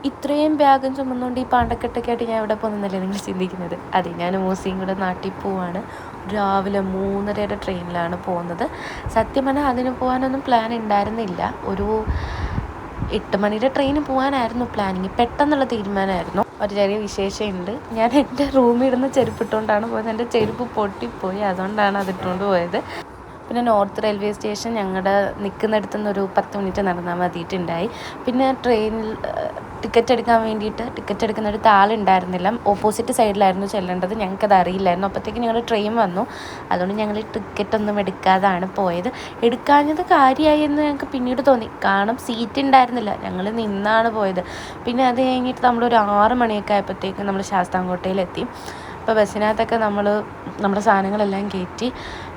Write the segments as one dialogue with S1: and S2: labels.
S1: ഇത്രയും ബാഗും ചുമന്നുകൊണ്ട് ഈ പാണ്ടക്കെട്ടൊക്കെ ആയിട്ട് ഞാൻ എവിടെ പോകുന്നല്ലേ നിങ്ങൾ ചിന്തിക്കുന്നത്? അതെ, ഞാൻ മൂസിയും കൂടെ നാട്ടിൽ പോവാണ്. രാവിലെ 3:30 ട്രെയിനിലാണ് പോകുന്നത്. സത്യം പറഞ്ഞാൽ അതിന് പോകാനൊന്നും പ്ലാൻ ഉണ്ടായിരുന്നില്ല. ഒരു 8 മണിയുടെ ട്രെയിന് പോകാനായിരുന്നു പ്ലാനിങ്. പെട്ടെന്നുള്ള തീരുമാനമായിരുന്നു. ഒരു ചെറിയ വിശേഷമുണ്ട്. ഞാൻ എൻ്റെ റൂമിൽ ഇടുന്ന ചെരുപ്പിട്ടുകൊണ്ടാണ് പോയത്. എൻ്റെ ചെരുപ്പ് പൊട്ടിപ്പോയി, അതുകൊണ്ടാണ് അതിട്ടുകൊണ്ട് പോയത്. പിന്നെ നോർത്ത് റെയിൽവേ സ്റ്റേഷൻ ഞങ്ങളുടെ നിൽക്കുന്നിടത്തു നിന്ന് ഒരു 10 മിനിറ്റ് നടന്നാൽ മതിയിട്ടുണ്ടായി. പിന്നെ ട്രെയിനിൽ ടിക്കറ്റ് എടുക്കുന്നിടത്ത് ആളുണ്ടായിരുന്നില്ല. ഓപ്പോസിറ്റ് സൈഡിലായിരുന്നു ചെല്ലേണ്ടത്. ഞങ്ങൾക്കത് അറിയില്ലായിരുന്നു. അപ്പോഴത്തേക്ക് ഞങ്ങളുടെ ട്രെയിൻ വന്നു. അതുകൊണ്ട് ഞങ്ങൾ ടിക്കറ്റൊന്നും എടുക്കാതാണ് പോയത്. എടുക്കാഞ്ഞത് കാര്യമായി എന്ന് ഞങ്ങൾക്ക് പിന്നീട് തോന്നി. കാരണം സീറ്റ് ഉണ്ടായിരുന്നില്ല. ഞങ്ങൾ നിന്നാണ് പോയത്. പിന്നെ അത് കഴിഞ്ഞിട്ട് നമ്മളൊരു 6 മണിയൊക്കെ ആയപ്പോഴത്തേക്കും നമ്മൾ ശാസ്താംകോട്ടയിലെത്തി. അപ്പോൾ ബസ്സിനകത്തൊക്കെ നമ്മുടെ സാധനങ്ങളെല്ലാം കയറ്റി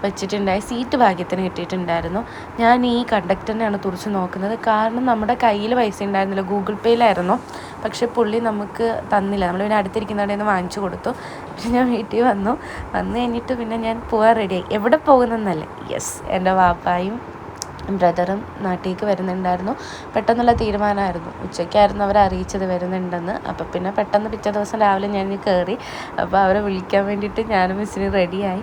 S1: വെച്ചിട്ടുണ്ടായി. സീറ്റ് ഭാഗ്യത്തിന് കിട്ടിയിട്ടുണ്ടായിരുന്നു. ഞാൻ ഈ കണ്ടക്ടറിനെയാണ് തുറച്ച് നോക്കുന്നത്. കാരണം നമ്മുടെ കയ്യിൽ പൈസ ഉണ്ടായിരുന്നില്ല, ഗൂഗിൾ പേയിലായിരുന്നു. പക്ഷേ പുള്ളി നമുക്ക് തന്നില്ല. നമ്മൾ പിന്നെ അടുത്തിരിക്കുന്നവരുടെ നിന്ന് വാങ്ങിച്ചു കൊടുത്തു. പിന്നെ ഞാൻ വീട്ടിൽ വന്നു കഴിഞ്ഞിട്ട് പിന്നെ ഞാൻ പോകാൻ റെഡിയായി. എവിടെ പോകുന്നതെന്നല്ലേ, യെസ്, എൻ്റെ വാപ്പായും ബ്രദറും നാട്ടിലേക്ക് വരുന്നുണ്ടായിരുന്നു. പെട്ടെന്നുള്ള തീരുമാനമായിരുന്നു. ഉച്ചയ്ക്കായിരുന്നു അവരെ അറിയിച്ചത് വരുന്നുണ്ടെന്ന്. അപ്പോൾ പിന്നെ പെട്ടെന്ന് പിറ്റേ ദിവസം രാവിലെ ഞാൻ കയറി. അപ്പോൾ അവരെ വിളിക്കാൻ വേണ്ടിയിട്ട് ഞാനും മിസ്സിന് റെഡിയായി.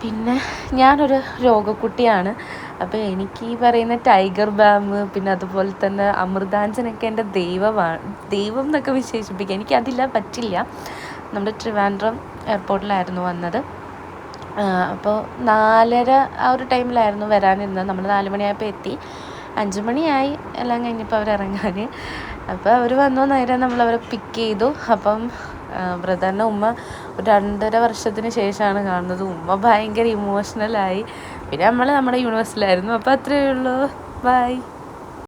S1: പിന്നെ ഞാനൊരു രോഗക്കുട്ടിയാണ്. അപ്പോൾ എനിക്ക് ഈ പറയുന്ന ടൈഗർ ബാം, പിന്നെ അതുപോലെ തന്നെ അമൃതാഞ്ജനൊക്കെ എൻ്റെ ദൈവം എന്നൊക്കെ വിശേഷിപ്പിക്കുക. എനിക്കതില്ല, പറ്റില്ല. നമ്മുടെ ട്രിവാൻഡ്രം എയർപോർട്ടിലായിരുന്നു വന്നത്. അപ്പോൾ 4:30 ആ ഒരു ടൈമിലായിരുന്നു വരാനിരുന്നത്. നമ്മൾ 4 മണിയായപ്പോൾ എത്തി. 5 മണിയായി എല്ലാം കഴിഞ്ഞപ്പോൾ അവരിറങ്ങാൻ. അപ്പോൾ അവർ വന്നു. നേരെ നമ്മളവരെ പിക്ക് ചെയ്തു. അപ്പം ബ്രദറിൻ്റെ ഉമ്മ ഒരു 2.5 വർഷത്തിന് ശേഷമാണ് കാണുന്നത്. ഉമ്മ ഭയങ്കര ഇമോഷണലായി. പിന്നെ നമ്മുടെ യൂണിവേഴ്സിലായിരുന്നു. അപ്പോൾ അത്രയേ ഉള്ളൂ. ബൈ.